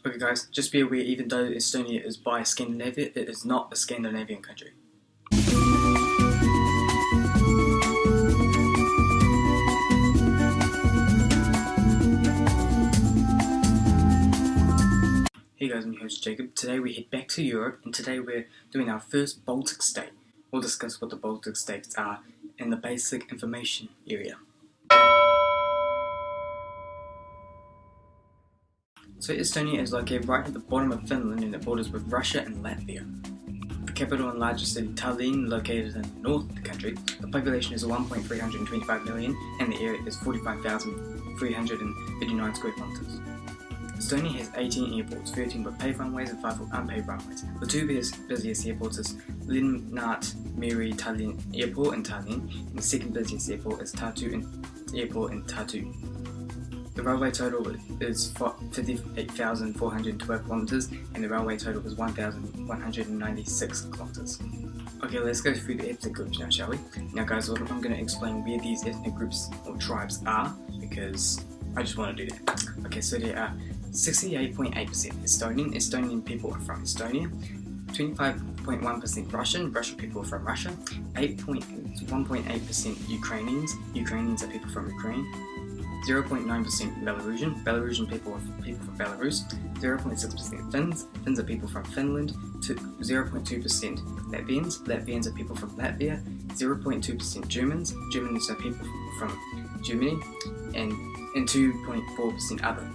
Okay guys, just be aware, even though Estonia is by Scandinavia, it is not a Scandinavian country. Hey guys, I'm your host Jacob. Today we head back to Europe, and today we're doing our first Baltic state. We'll discuss what the Baltic states are in the basic information area. So Estonia is located right at the bottom of Finland, and it borders with Russia and Latvia. The capital and largest city, Tallinn, located in the north of the country. The population is 1.325 million, and the area is 45,339 square kilometers. Estonia has 18 airports, 13 with paved runways and 5 with unpaved runways. The two busiest airports is Linnart Meri Tallinn Airport in Tallinn, and the second busiest airport is Tartu Airport in Tartu. The railway total is 58,412 kilometers, and the railway total is 1,196 kilometers. Okay, let's go through the ethnic groups now, shall we? Now guys, I'm going to explain where these ethnic groups or tribes are, because I just want to do that. Okay, so there are 68.8% Estonian people are from Estonia, 25.1% Russian people are from Russia, 1.8% Ukrainians are people from Ukraine, 0.9% Belarusian people are people from Belarus, 0.6% Finns are people from Finland, 0.2% Latvians are people from Latvia, 0.2% Germans are people from Germany, and 2.4% other.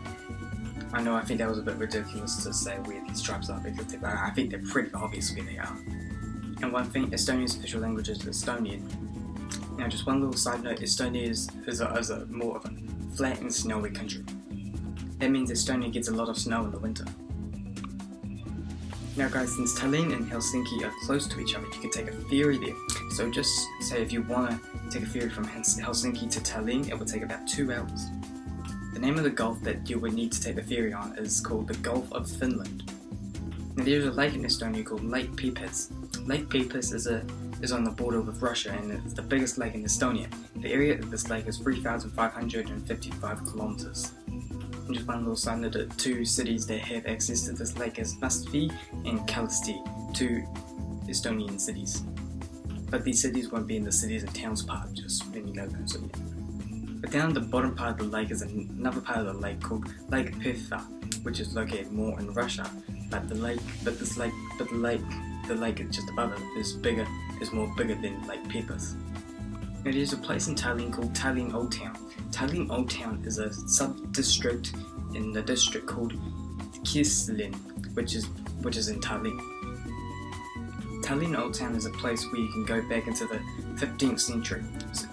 I know, I think that was a bit ridiculous to say where these tribes are, because I think they're pretty obvious where they are. And one thing, Estonia's official language is Estonian. Now just one little side note, Estonia is a more of a flat and snowy country. That means Estonia gets a lot of snow in the winter. Now guys, since Tallinn and Helsinki are close to each other, you can take a ferry there. So just say if you want to take a ferry from Helsinki to Tallinn, it will take about 2 hours. The name of the gulf that you would need to take the ferry on is called the Gulf of Finland. Now there's a lake in Estonia called Lake Peipus. Lake Peipus is on the border with Russia, and it's the biggest lake in Estonia. The area of this lake is 3,555 kilometers. And just one little side note, the two cities that have access to this lake is Mustfi and Kalasti, two Estonian cities. But these cities won't be in the cities and towns part, just when you know them. So yeah. But down the bottom part of the lake is another part of the lake called Lake Pitha, which is located more in Russia. But the lake just above it is more bigger than Lake Peipus. Now there's a place in Tallinn called Tallinn Old Town. Tallinn Old Town is a sub-district in the district called Kislin, which is in Tallinn. Tallinn Old Town is a place where you can go back into the 15th century. So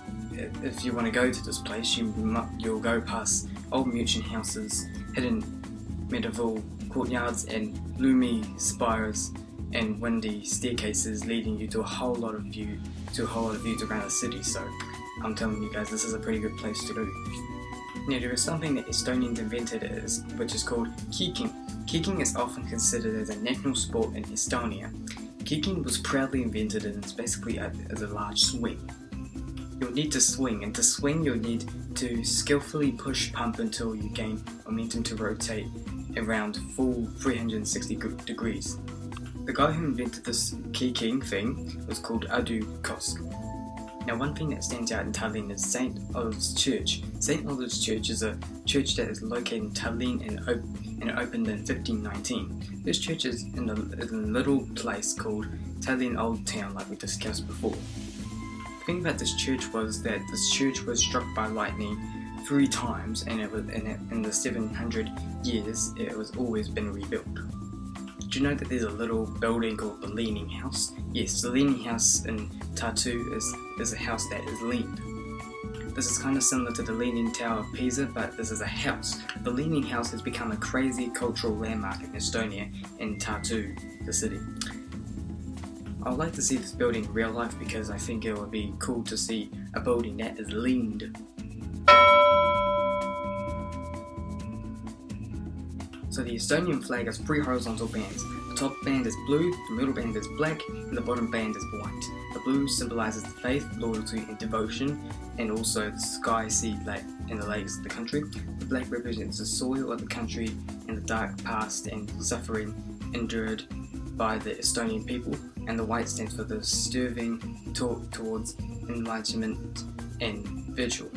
if you want to go to this place, you'll go past old merchant houses, hidden medieval courtyards, and gloomy spires and windy staircases leading you to a whole lot of views around the city. So I'm telling you guys, this is a pretty good place to do. Now there is something that Estonians invented which is called kiking. Kiking is often considered as a national sport in Estonia. Kiking was proudly invented, and it's basically as a large swing. You'll need to swing, and to swing you'll need to skillfully pump until you gain momentum to rotate around full 360 degrees. The guy who invented this kiking thing was called Adu Kosk. Now one thing that stands out in Tallinn is St. Olave's Church. St. Olave's Church is a church that is located in Tallinn and it opened in 1519. This church is in a little place called Tallinn Old Town, like we discussed before. The thing about this church was that this church was struck by lightning 3 times, and in the 700 years it was always been rebuilt. Did you know that there's a little building called the Leaning House? Yes, the Leaning House in Tartu is a house that is leaned. This is kind of similar to the Leaning Tower of Pisa, but this is a house. The Leaning House has become a crazy cultural landmark in Estonia and Tartu, the city. I would like to see this building in real life, because I think it would be cool to see a building that is leaned. So the Estonian flag has 3 horizontal bands. The top band is blue, the middle band is black, and the bottom band is white. The blue symbolizes faith, loyalty, and devotion, and also the sky, sea, lake, and the lakes of the country. The black represents the soil of the country and the dark past and suffering endured by the Estonian people, and the white stands for the sterling talk towards enlightenment and virtue.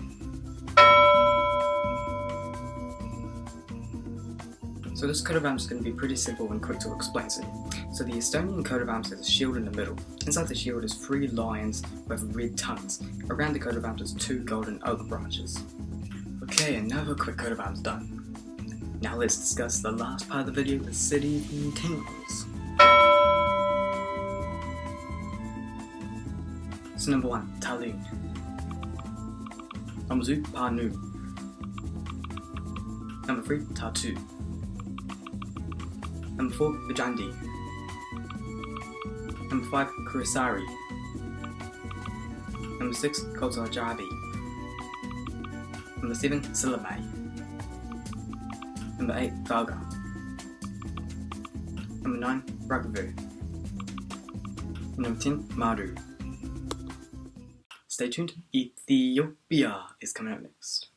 So this coat of arms is going to be pretty simple and quick to explain to you. So the Estonian coat of arms has a shield in the middle. Inside the shield is 3 lions with red tongues. Around the coat of arms is 2 golden oak branches. Okay, another quick coat of arms done. Now let's discuss the last part of the video, the cities and towns. So number 1, Tallinn. Number 2, Pärnu. Number 3, Tartu. Number 4, Viljandi. Number 5, Kuressaare. Number 6, Kohtla-Järve. Number 7, Sillamäe. Number 8, Valga. Number 9, Rakvere. Number 10, Maru. Stay tuned, Ethiopia is coming up next.